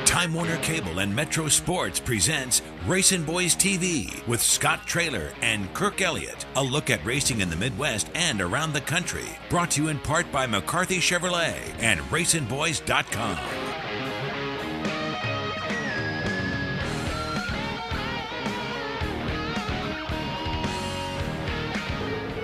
Time Warner Cable and Metro Sports presents RacinBoys TV with Scott Traylor and Kirk Elliott. A look at racing in the Midwest and around the country. Brought to you in part by McCarthy Chevrolet and RacinBoys.com.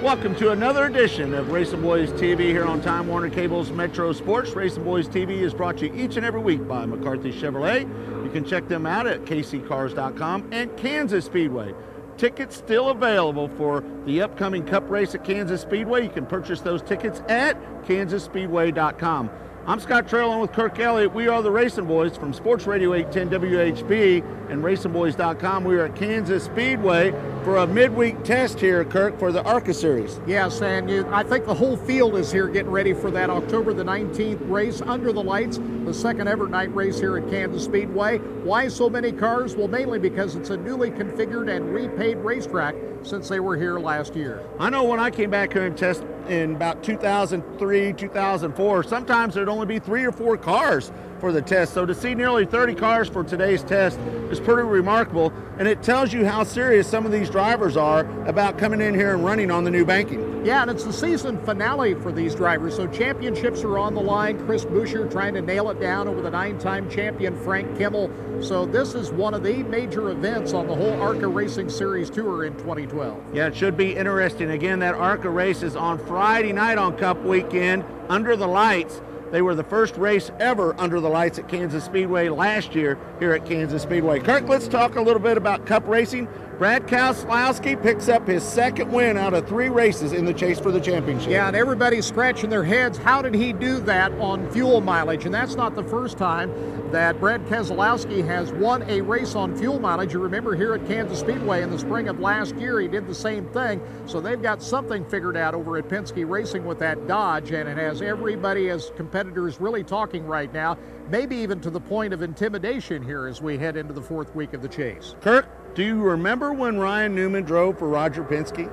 Welcome to another edition of RacinBoys TV here on Time Warner Cable's Metro Sports. RacinBoys TV is brought to you each and every week by McCarthy Chevrolet. You can check them out at kccars.com and Kansas Speedway. Tickets still available for the upcoming Cup race at Kansas Speedway. You can purchase those tickets at kansasspeedway.com. I'm Scott Traylor with Kirk Elliott. We are the RacinBoys from Sports Radio 810 WHB and RacinBoys.com. We are at Kansas Speedway for a midweek test here, Kirk, for the ARCA Series. Yes, and I think the whole field is here getting ready for that October the 19th race under the lights, the second ever night race here at Kansas Speedway. Why so many cars? Well, mainly because it's a newly configured and repaid racetrack since they were here last year. I know when I came back here and test in about 2003, 2004, sometimes there'd only be 3 or 4 cars for the test. So to see nearly 30 cars for today's test is pretty remarkable, and it tells you how serious some of these drivers are about coming in here and running on the new banking. Yeah, and it's the season finale for these drivers, so championships are on the line. Chris Buescher trying to nail it down over the 9-time champion Frank Kimmel. So this is one of the major events on the whole ARCA Racing Series Tour in 2012. Yeah, it should be interesting. Again, that ARCA race is on Friday night on Cup weekend under the lights. They were the first race ever under the lights at Kansas Speedway last year here at Kansas Speedway. Kirk, let's talk a little bit about Cup racing. Brad Keselowski picks up his second win out of 3 races in the chase for the championship. Yeah, and everybody's scratching their heads. How did he do that on fuel mileage? And that's not the first time that Brad Keselowski has won a race on fuel mileage. You remember here at Kansas Speedway in the spring of last year, he did the same thing. So they've got something figured out over at Penske Racing with that Dodge, and it has everybody as competitors really talking right now, maybe even to the point of intimidation here as we head into the 4th week of the chase. Kirk, do you remember when Ryan Newman drove for Roger Penske?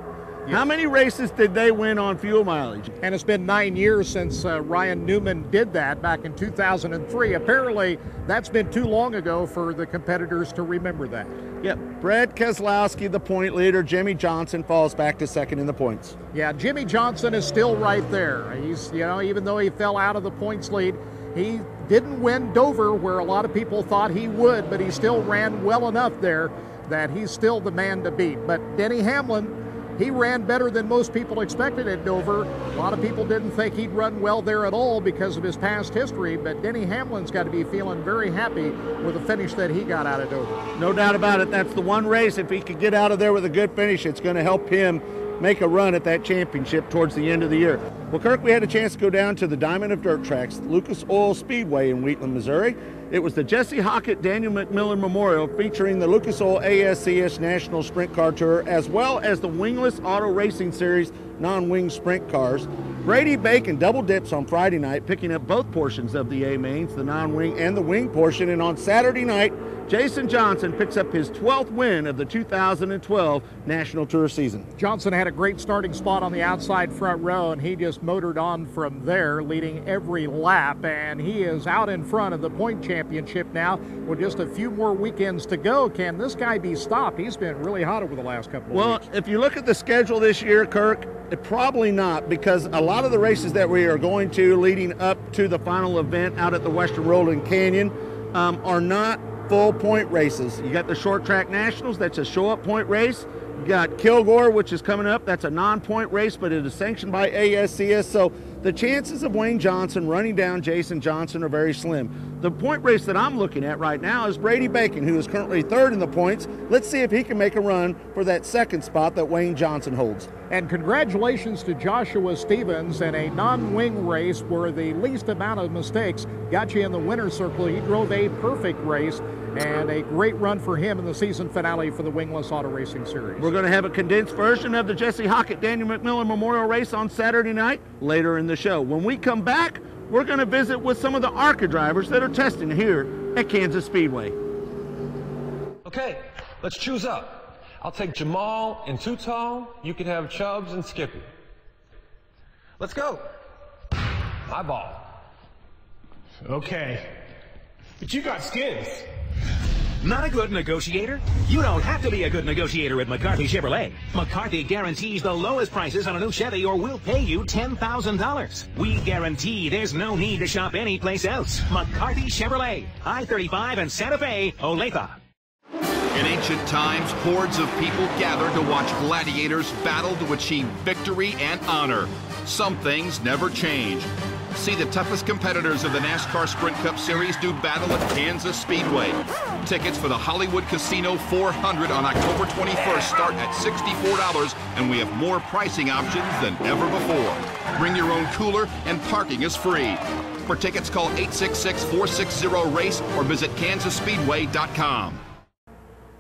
Yes. How many races did they win on fuel mileage? And it's been 9 years since Ryan Newman did that back in 2003. Apparently, that's been too long ago for the competitors to remember that. Yep, Brad Keselowski, the point leader. Jimmy Johnson falls back to second in the points. Yeah, Jimmy Johnson is still right there. He's, even though he fell out of the points lead, he didn't win Dover where a lot of people thought he would, but he still ran well enough there that he's still the man to beat. But Denny Hamlin, he ran better than most people expected at Dover. A lot of people didn't think he'd run well there at all because of his past history, but Denny Hamlin's got to be feeling very happy with the finish that he got out of Dover. No doubt about it. That's the one race, if he could get out of there with a good finish, it's going to help him make a run at that championship towards the end of the year. Well, Kirk, we had a chance to go down to the Diamond of Dirt Tracks, Lucas Oil Speedway in Wheatland, Missouri. It was the Jesse Hockett Daniel McMillin Memorial featuring the Lucas Oil ASCS National Sprint Car Tour, as well as the Wingless Auto Racing Series non-wing sprint cars. Brady Bacon double dips on Friday night, picking up both portions of the A-mains, the non-wing and the wing portion. And on Saturday night, Jason Johnson picks up his 12th win of the 2012 National Tour season. Johnson had a great starting spot on the outside front row, and he just motored on from there, leading every lap. And he is out in front of the point championship now with just a few more weekends to go. Can this guy be stopped? He's been really hot over the last couple of weeks. Well, if you look at the schedule this year, Kirk, probably not, because a lot of the races that we are going to leading up to the final event out at the Western Rolling Canyon are not full point races. You got the Short Track Nationals, that's a show-up point race. You got Kilgore, which is coming up, that's a non-point race, but it is sanctioned by ASCS, so the chances of Wayne Johnson running down Jason Johnson are very slim. The point race that I'm looking at right now is Brady Bacon, who is currently 3rd in the points. Let's see if he can make a run for that 2nd spot that Wayne Johnson holds. And congratulations to Joshua Stevens in a non-wing race where the least amount of mistakes got you in the winner's circle. He drove a perfect race, and a great run for him in the season finale for the Wingless Auto Racing Series. We're going to have a condensed version of the Jesse Hockett Daniel McMillin Memorial Race on Saturday night later in the show. When we come back, we're going to visit with some of the ARCA drivers that are testing here at Kansas Speedway. Okay, let's choose up. I'll take Jamal and Tutal. You can have Chubbs and Skippy. Let's go. My ball. Okay. But you got skins. Not a good negotiator? You don't have to be a good negotiator at McCarthy Chevrolet. McCarthy guarantees the lowest prices on a new Chevy or we'll pay you $10,000. We guarantee there's no need to shop anyplace else. McCarthy Chevrolet, I-35 and Santa Fe, Olathe. In ancient times, hordes of people gathered to watch gladiators battle to achieve victory and honor. Some things never change. See the toughest competitors of the NASCAR Sprint Cup Series do battle at Kansas Speedway. Tickets for the Hollywood Casino 400 on October 21st start at $64, and we have more pricing options than ever before. Bring your own cooler, and parking is free. For tickets, call 866-460-RACE or visit KansasSpeedway.com.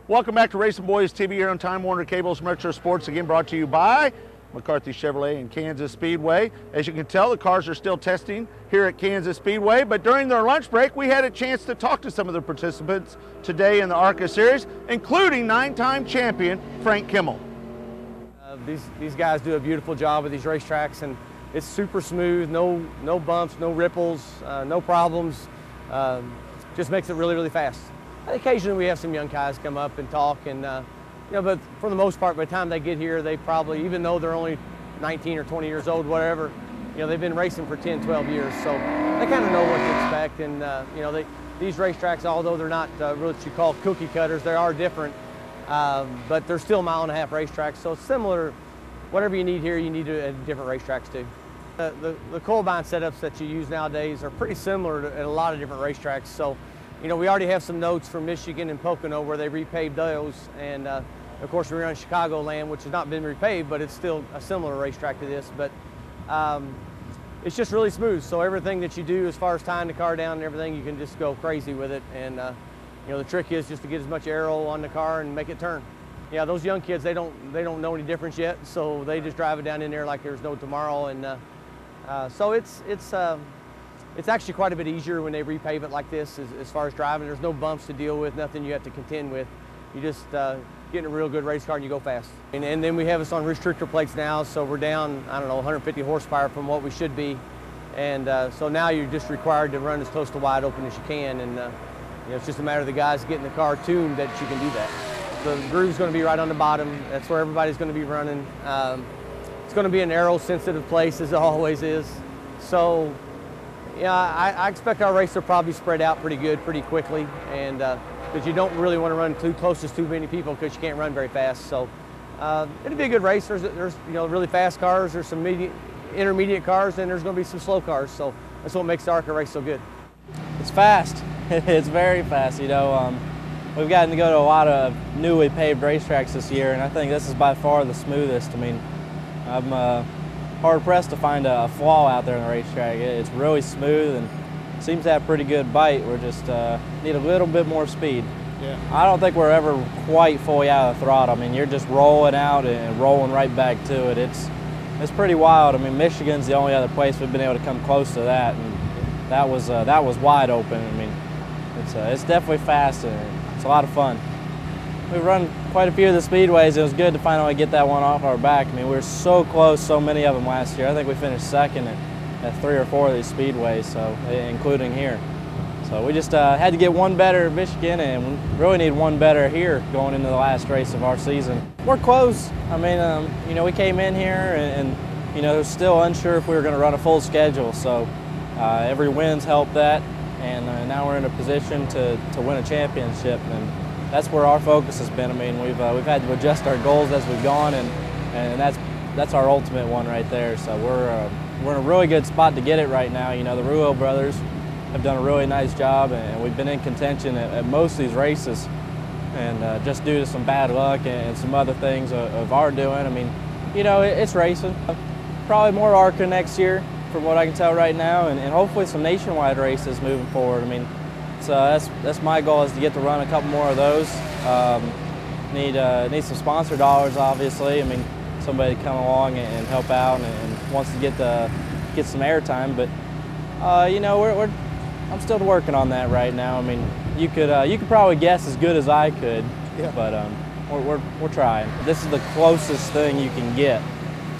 Welcome back to RacinBoys TV here on Time Warner Cable's Metro Sports, again brought to you by McCarthy Chevrolet and Kansas Speedway. As you can tell, the cars are still testing here at Kansas Speedway, but during their lunch break, we had a chance to talk to some of the participants today in the ARCA Series, including 9-time champion Frank Kimmel. These guys do a beautiful job with these racetracks, and it's super smooth, no bumps, no ripples, no problems. Just makes it really, really fast. Occasionally we have some young guys come up and talk, and you know, but for the most part, by the time they get here, they probably, even though they're only 19 or 20 years old, whatever, you know, they've been racing for 10, 12 years, so they kind of know what to expect. And you know, these racetracks, although they're not what you call cookie cutters, they are different, but they're still mile-and-a-half racetracks. So it's similar. Whatever you need here, you need at different racetracks too. The coil bind setups that you use nowadays are pretty similar to, at a lot of different racetracks. So, you know, we already have some notes from Michigan and Pocono where they repaved those, and of course we run Chicagoland, which has not been repaved, but it's still a similar racetrack to this. But it's just really smooth. So everything that you do as far as tying the car down and everything, you can just go crazy with it. And you know, the trick is just to get as much aero on the car and make it turn. Yeah, those young kids, they don't know any difference yet, so they just drive it down in there like there's no tomorrow. And so it's actually quite a bit easier when they repave it like this as far as driving. There's no bumps to deal with, nothing you have to contend with. You just get in a real good race car and you go fast. And then we have us on restrictor plates now, so we're down, I don't know, 150 horsepower from what we should be. And so now you're just required to run as close to wide open as you can. And you know, it's just a matter of the guys getting the car tuned that you can do that. The groove's going to be right on the bottom. That's where everybody's going to be running. It's going to be an aero-sensitive place, as it always is. So, yeah, I expect our race to probably spread out pretty good, pretty quickly, and because you don't really want to run too close to too many people because you can't run very fast. So it'll be a good race. There's you know, really fast cars. There's some intermediate cars, and there's going to be some slow cars. So that's what makes the ARCA race so good. It's fast. It's very fast. You know, we've gotten to go to a lot of newly paved racetracks this year, and I think this is by far the smoothest. I mean, I'm hard-pressed to find a flaw out there in the racetrack. It's really smooth and seems to have pretty good bite. We're just need a little bit more speed. Yeah. I don't think we're ever quite fully out of the throttle. I mean, you're just rolling out and rolling right back to it. It's pretty wild. I mean, Michigan's the only other place we've been able to come close to that, and that was wide open. I mean, it's definitely fast and it's a lot of fun. We've run quite a few of the speedways. It was good to finally get that one off our back. I mean, we were so close, so many of them last year. I think we finished second at 3 or 4 of these speedways, so including here. So we just had to get one better at Michigan, and really need one better here going into the last race of our season. We're close. I mean, you know, we came in here and you know, still unsure if we were going to run a full schedule. So every win's helped that, and now we're in a position to win a championship. And that's where our focus has been. I mean, we've had to adjust our goals as we've gone, and that's our ultimate one right there. So we're in a really good spot to get it right now. You know, the Rulo brothers have done a really nice job, and we've been in contention at most of these races. And just due to some bad luck and some other things of our doing, I mean, you know, it's racing. Probably more ARCA next year, from what I can tell right now, and hopefully some nationwide races moving forward. I mean, so that's my goal, is to get to run a couple more of those. Need some sponsor dollars, obviously. I mean, somebody to come along and help out and wants to get some airtime. But you know, I'm still working on that right now. I mean, you could probably guess as good as I could, yeah. But we're trying. This is the closest thing you can get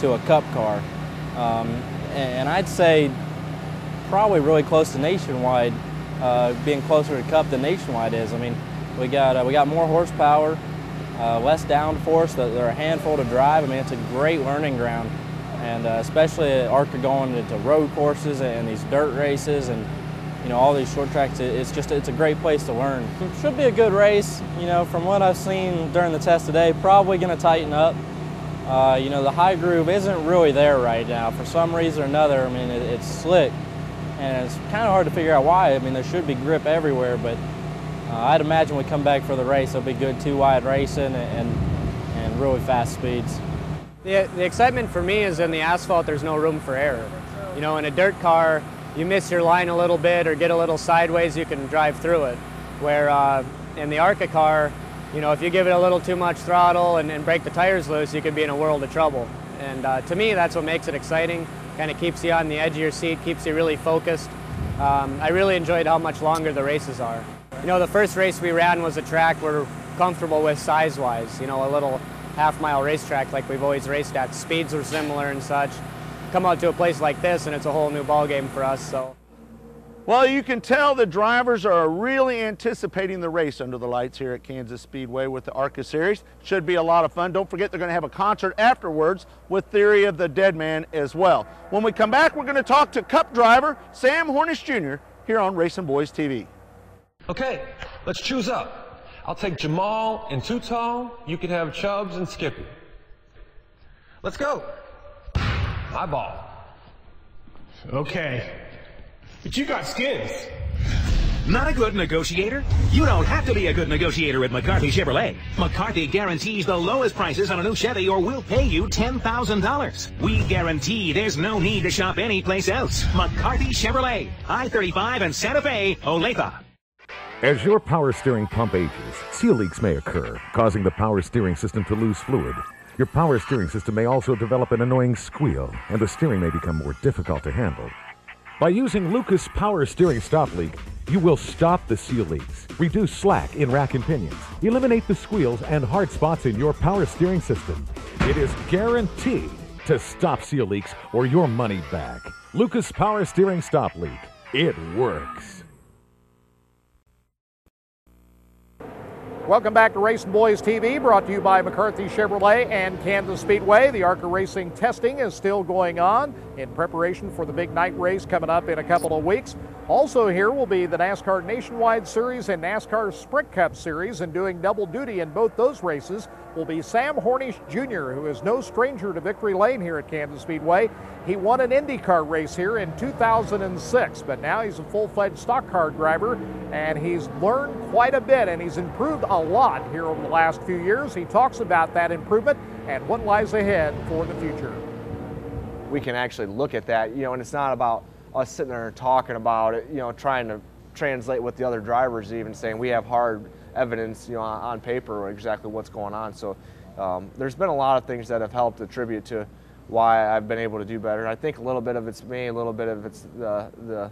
to a cup car, and I'd say probably really close to nationwide, being closer to Cup than nationwide is. I mean, we got more horsepower, less downforce. They're a handful to drive. I mean, it's a great learning ground, and especially at ARCA going into road courses and these dirt races and all these short tracks. It's a great place to learn. It should be a good race. From what I've seen during the test today, probably going to tighten up. The high groove isn't really there right now for some reason or another. I mean, it's slick, and it's kind of hard to figure out why. I mean, there should be grip everywhere, but I'd imagine we come back for the race, it'll be good two-wide racing and really fast speeds. The excitement for me is in the asphalt, there's no room for error. In a dirt car, you miss your line a little bit or get a little sideways, you can drive through it. Where in the ARCA car, if you give it a little too much throttle and break the tires loose, you could be in a world of trouble. And to me, that's what makes it exciting. Kind of keeps you on the edge of your seat, keeps you really focused. I really enjoyed how much longer the races are. The first race we ran was a track we're comfortable with size-wise, a little half-mile racetrack like we've always raced at. Speeds were similar and such. Come out to a place like this and it's a whole new ball game for us. Well, you can tell the drivers are really anticipating the race under the lights here at Kansas Speedway with the ARCA Series. Should be a lot of fun. Don't forget they're going to have a concert afterwards with Theory of the Dead Man as well. When we come back, we're going to talk to Cup driver Sam Hornish Jr. here on RacinBoys TV. Okay, let's choose up. I'll take Jamal and Tutal. You can have Chubbs and Skippy. Let's go. Eyeball. Okay. But you got skins. Not a good negotiator? You don't have to be a good negotiator at McCarthy Chevrolet. McCarthy guarantees the lowest prices on a new Chevy or we'll pay you $10,000. We guarantee there's no need to shop anyplace else. McCarthy Chevrolet, I-35 and Santa Fe, Olathe. As your power steering pump ages, seal leaks may occur, causing the power steering system to lose fluid. Your power steering system may also develop an annoying squeal, and the steering may become more difficult to handle. By using Lucas Power Steering Stop Leak, you will stop the seal leaks, reduce slack in rack and pinions, eliminate the squeals and hard spots in your power steering system. It is guaranteed to stop seal leaks or your money back. Lucas Power Steering Stop Leak. It works. Welcome back to RacinBoys TV, brought to you by McCarthy Chevrolet and Kansas Speedway. The ARCA Racing testing is still going on in preparation for the big night race coming up in a couple of weeks. Also here will be the NASCAR Nationwide Series and NASCAR Sprint Cup Series, and doing double duty in both those races will be Sam Hornish Jr., who is no stranger to victory lane here at Kansas Speedway. He won an IndyCar race here in 2006, but now he's a full-fledged stock car driver, and he's learned quite a bit, and he's improved a lot here over the last few years. He talks about that improvement and what lies ahead for the future. We can actually look at that, and it's not about us sitting there and talking about it, trying to translate what the other drivers even saying. We have hard evidence, on paper exactly what's going on. So there's been a lot of things that have helped attribute to why I've been able to do better. I think a little bit of it's me, a little bit of it's the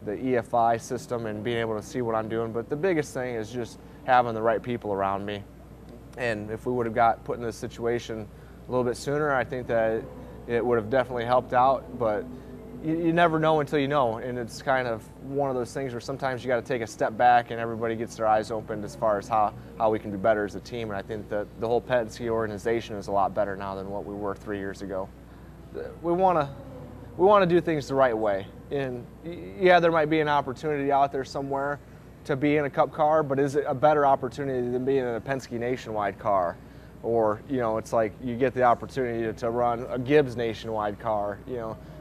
EFI system and being able to see what I'm doing. But the biggest thing is just having the right people around me. And if we would have got put in this situation a little bit sooner, I think that it would have definitely helped out. But you never know until you know, and it's kind of one of those things where sometimes you got to take a step back and everybody gets their eyes opened as far as how we can do better as a team. And I think that the whole Penske organization is a lot better now than what we were 3 years ago. We want to do things the right way. And yeah, there might be an opportunity out there somewhere to be in a Cup car, but is it a better opportunity than being in a Penske Nationwide car? Or, it's like you get the opportunity to run a Gibbs Nationwide car,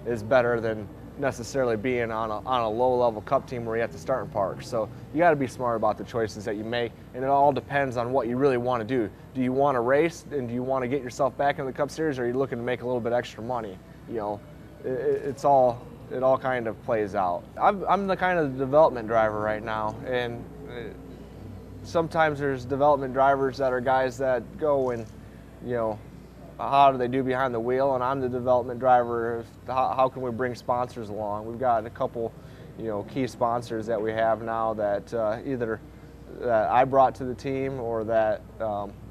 is better than necessarily being on a low-level Cup team where you have to start in park. So you got to be smart about the choices that you make, and it all depends on what you really want to do. Do you want to race, and do you want to get yourself back in the Cup Series, or are you looking to make a little bit extra money? It all kind of plays out. I'm the kind of development driver right now, and sometimes there's development drivers that are guys that go and, how do they do behind the wheel, and I'm the development driver. How can we bring sponsors along? We've got a couple, key sponsors that we have now that either that I brought to the team or that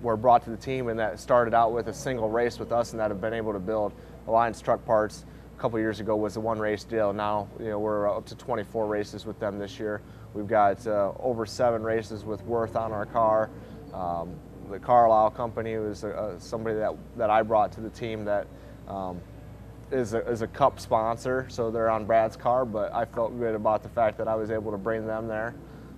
were brought to the team and that started out with a single race with us and that have been able to build Alliance Truck Parts, couple years ago was a 1-race deal. Now, we're up to 24 races with them this year. We've got over 7 races with Worth on our car. The Carlisle company was somebody that I brought to the team that is a Cup sponsor, so they're on Brad's car, but I felt good about the fact that I was able to bring them there.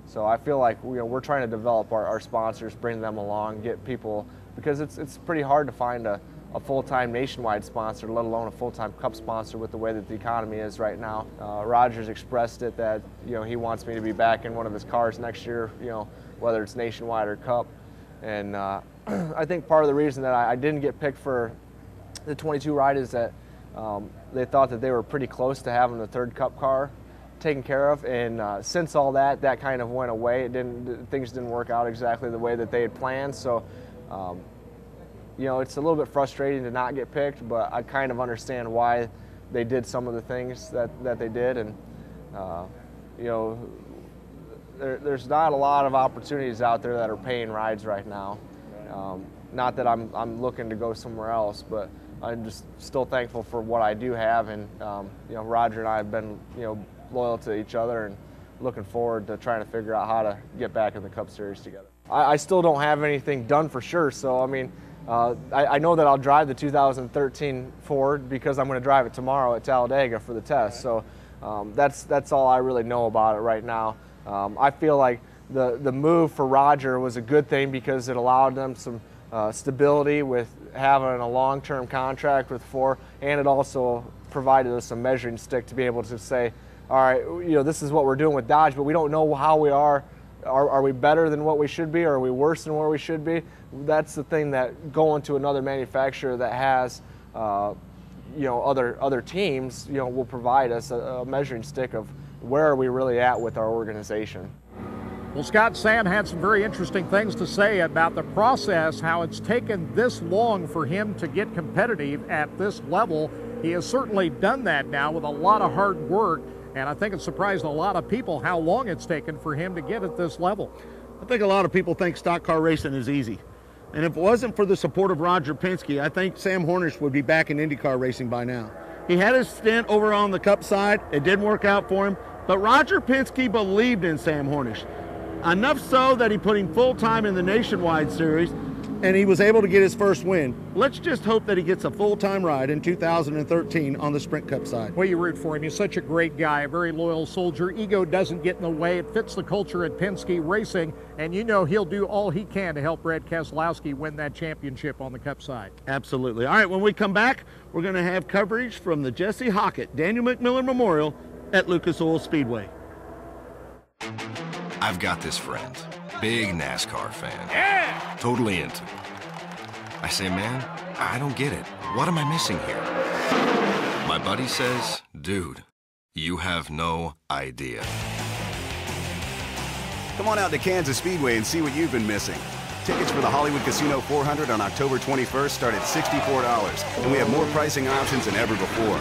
So I feel like we're trying to develop our sponsors, bring them along, get people, because it's pretty hard to find a full-time nationwide sponsor, let alone a full-time Cup sponsor with the way that the economy is right now. Roger's expressed it that he wants me to be back in one of his cars next year, whether it's nationwide or Cup. And I think part of the reason that I didn't get picked for the 22 ride is that they thought that they were pretty close to having the 3rd Cup car taken care of, and since all that kind of went away. Things didn't work out exactly the way that they had planned. So it's a little bit frustrating to not get picked, but I kind of understand why they did some of the things that they did. And there's not a lot of opportunities out there that are paying rides right now. Not that I'm looking to go somewhere else, but I'm just still thankful for what I do have. And Roger and I have been loyal to each other, and looking forward to trying to figure out how to get back in the Cup Series together. I still don't have anything done for sure, so I mean, I know that I'll drive the 2013 Ford because I'm going to drive it tomorrow at Talladega for the test. So that's all I really know about it right now. I feel like the move for Roger was a good thing because it allowed them some stability with having a long-term contract with Ford, and it also provided us a measuring stick to be able to say, all right, this is what we're doing with Dodge, but we don't know how we are. Are we better than what we should be, or are we worse than where we should be? That's the thing that going to another manufacturer that has, other teams, will provide us a measuring stick of where are we really at with our organization. Well, Scott, Sam had some very interesting things to say about the process, how it's taken this long for him to get competitive at this level. He has certainly done that now with a lot of hard work. And I think it surprised a lot of people how long it's taken for him to get at this level. I think a lot of people think stock car racing is easy. And if it wasn't for the support of Roger Penske, I think Sam Hornish would be back in IndyCar racing by now. He had his stint over on the Cup side. It didn't work out for him. But Roger Penske believed in Sam Hornish. Enough so that he put him full-time in the Nationwide Series, and he was able to get his first win. Let's just hope that he gets a full-time ride in 2013 on the Sprint Cup side. Well, you root for him. He's such a great guy, a very loyal soldier. Ego doesn't get in the way. It fits the culture at Penske Racing, and he'll do all he can to help Brad Keselowski win that championship on the Cup side. Absolutely. All right, when we come back, we're going to have coverage from the Jesse Hockett Daniel McMillin Memorial at Lucas Oil Speedway. I've got this friend, big NASCAR fan. Yeah! Totally into it. I say, man, I don't get it. What am I missing here? My buddy says, dude, you have no idea. Come on out to Kansas Speedway and see what you've been missing. Tickets for the Hollywood Casino 400 on October 21st start at $64, and we have more pricing options than ever before.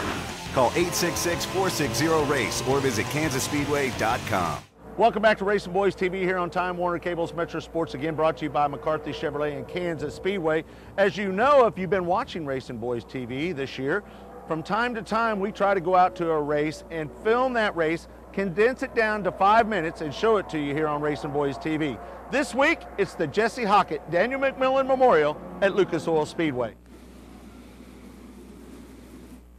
Call 866-460-RACE or visit kansasspeedway.com. Welcome back to RacinBoys TV here on Time Warner Cable's Metro Sports, again brought to you by McCarthy Chevrolet and Kansas Speedway. As you know, if you've been watching RacinBoys TV this year, from time to time we try to go out to a race and film that race, condense it down to 5 minutes and show it to you here on RacinBoys TV. This week, it's the Jesse Hockett Daniel McMillin Memorial at Lucas Oil Speedway.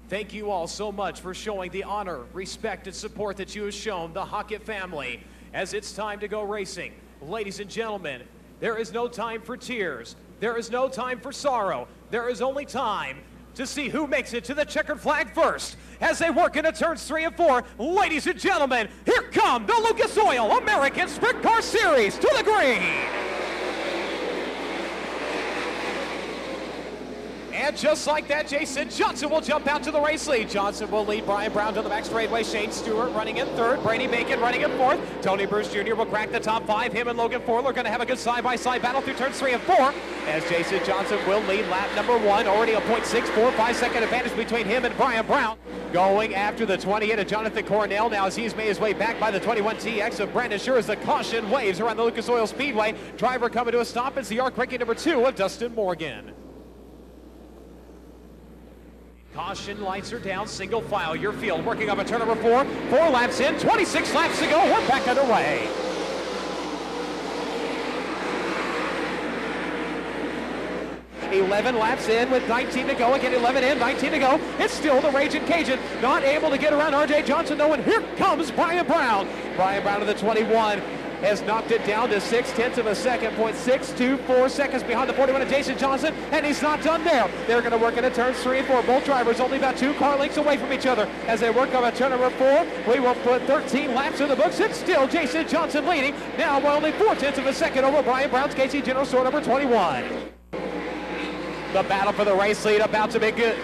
Thank you all so much for showing the honor, respect, and support that you have shown the Hockett family as it's time to go racing. Ladies and gentlemen, there is no time for tears. There is no time for sorrow. There is only time to see who makes it to the checkered flag first as they work into turns 3 and 4. Ladies and gentlemen, here come the Lucas Oil American Sprint Car Series to the green. And just like that, Jason Johnson will jump out to the race lead. Johnson will lead Brian Brown to the back straightaway. Shane Stewart running in third. Brady Bacon running in fourth. Tony Bruce Jr. will crack the top 5. Him and Logan Ford are going to have a good side-by-side battle through turns 3 and 4. As Jason Johnson will lead lap number 1. Already a 0.645 second advantage between him and Brian Brown. Going after the 28 of Jonathan Cornell now as he's made his way back by the 21 TX of Brandon Sure as the caution waves around the Lucas Oil Speedway. Driver coming to a stop is the ARC ranking number 2 of Dustin Morgan. Caution lights are down, single file, your field, working up a turn number 4. 4 laps in, 26 laps to go, we're back underway. .11 laps in with 19 to go. Again, 11 in, 19 to go. It's still the Raging Cajun. Not able to get around R.J. Johnson, though, and here comes Brian Brown. Brian Brown to the 21. Has knocked it down to 0.6 of a second, 0.624 seconds behind the 41 of Jason Johnson, and he's not done there. They're going to work into turns 3 and 4. Both drivers only about 2 car lengths away from each other as they work on a turn number 4. We will put 13 laps in the books. It's still Jason Johnson leading. Now by only 0.4 of a second over Brian Brown's Casey General Store number 21. The battle for the race lead about to be good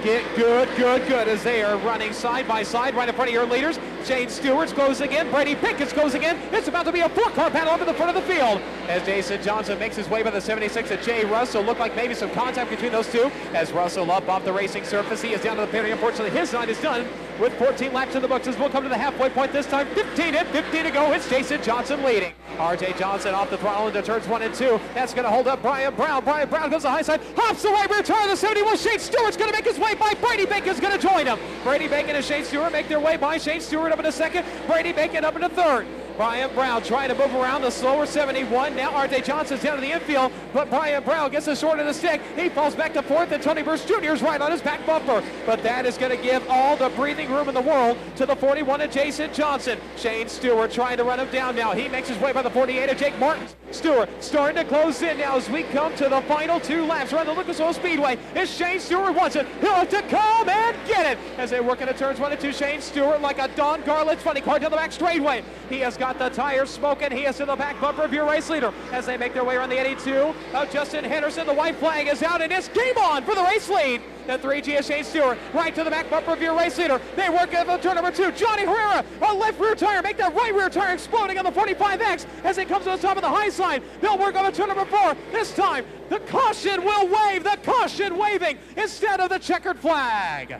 as they are running side by side right in front of your leaders. Shane Stewart's closing in. Brady Pickett's closing in. It's about to be a 4-car battle up in the front of the field as Jason Johnson makes his way by the 76 of Jay Russell. Look like maybe some contact between those two as Russell up off the racing surface. He is down to the penalty. Unfortunately, his night is done with 14 laps in the books as we'll come to the halfway point this time. 15 in, 15 to go. It's Jason Johnson leading. R.J. Johnson off the throttle into turns 1 and 2. That's going to hold up Brian Brown. Brian Brown goes to the high side, hops away, rear tire of the 71. Shane Stewart's going to make his way by. Brady Bacon's going to join him. Brady Bacon and Shane Stewart make their way by. Shane Stewart up in a second. Brady Bacon up in a third. Brian Brown trying to move around the slower 71. Now R.J. Johnson's down to the infield, but Brian Brown gets the short of the stick. He falls back to 4th, and Tony Bruce Jr. is right on his back bumper. But that is going to give all the breathing room in the world to the 41 of Jason Johnson. Shane Stewart trying to run him down now. He makes his way by the 48 of Jake Martin. Stewart starting to close in now as we come to the final 2 laps around the Lucas Oil Speedway. As Shane Stewart wants it, he'll have to come and get it. As they work into turns 1 and 2, Shane Stewart like a Don Garlitz funny car down the back straightaway. He has got the tires smoking. He is to the back bumper of your race leader as they make their way around the 82 of Justin Henderson. The white flag is out and it's game on for the race lead. The 3G of Shane Stewart right to the back bumper of your race leader. They work at the turn number 2. Johnny Herrera, a left rear tire, make that right rear tire exploding on the 45X as it comes to the top of the high side. They'll work on the turn number 4. This time, the caution will wave. The caution waving instead of the checkered flag.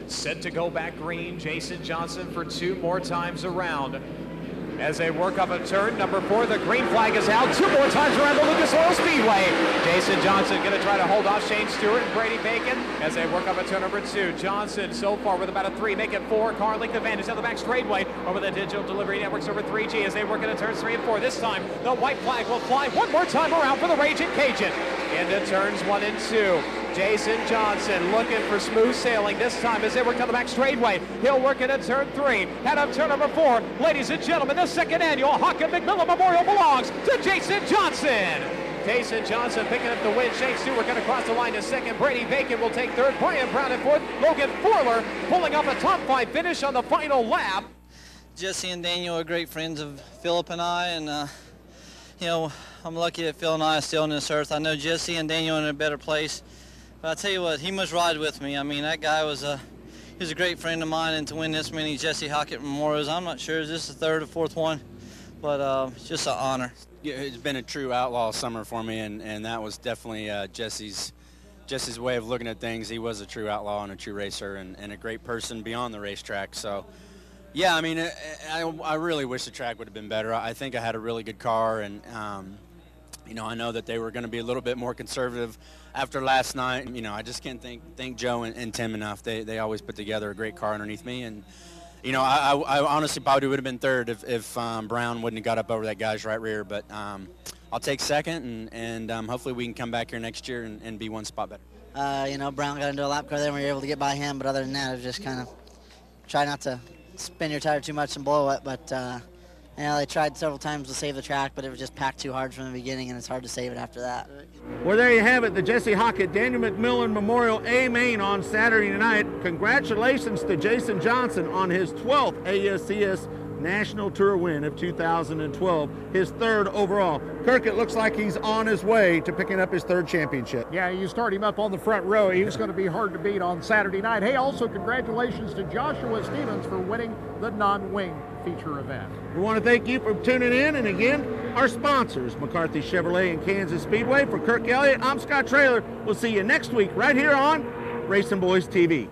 Set to go back green, Jason Johnson for 2 more times around. As they work up a turn number 4, the green flag is out 2 more times around the Lucas Oil Speedway. Jason Johnson going to try to hold off Shane Stewart and Brady Bacon as they work up a turn number 2. Johnson so far with about a 3, making 4 car length advantage down the back straightaway over the Digital Delivery Networks over 3G as they work into turns 3 and 4. This time, the white flag will fly 1 more time around for the Raging Cajun. Into turns 1 and 2. Jason Johnson looking for smooth sailing this time as they work down the back straightaway. He'll work into turn 3. Head up turn number 4. Ladies and gentlemen, the second annual ARCA McMillin Memorial belongs to Jason Johnson. Jason Johnson picking up the win. Shane Stewart going to cross the line to second. Brady Bacon will take third. Brian Brown in fourth. Logan Forler pulling off a top 5 finish on the final lap. Jesse and Daniel are great friends of Philip and I, and you know, I'm lucky that Phil and I are still on this earth. I know Jesse and Daniel are in a better place, but I tell you what, he must ride with me. I mean, that guy was a great friend of mine, and to win this many Jesse Hockett Memorials, I'm not sure, is this the 3rd or 4th one? But it's just an honor. Yeah, it's been a true outlaw summer for me, and that was definitely Jesse's way of looking at things. He was a true outlaw and a true racer, and a great person beyond the racetrack. So, yeah, I mean, I really wish the track would have been better. I think I had a really good car, and you know, I know that they were going to be a little bit more conservative after last night. You know, I just can't thank Joe and Tim enough. They always put together a great car underneath me, and you know, I honestly probably would have been 3rd if Brown wouldn't have got up over that guy's right rear. But I'll take 2nd, and hopefully we can come back here next year and be 1 spot better. You know, Brown got into a lap car there and we were able to get by him. But other than that, it was just kind of try not to spin your tire too much and blow it. But you know, they tried several times to save the track, but it was just packed too hard from the beginning, and it's hard to save it after that. Well, there you have it, the Jesse Hockett Daniel McMillin Memorial A Main on Saturday night. Congratulations to Jason Johnson on his 12th ASCS National Tour win of 2012, his 3rd overall. Kirk, it looks like he's on his way to picking up his 3rd championship. Yeah, you start him up on the front row. He was going to be hard to beat on Saturday night. Hey, also congratulations to Joshua Stevens for winning the non-wing feature event. We want to thank you for tuning in, and again, our sponsors, McCarthy Chevrolet and Kansas Speedway. For Kirk Elliott, I'm Scott Traylor. We'll see you next week right here on RacinBoys TV.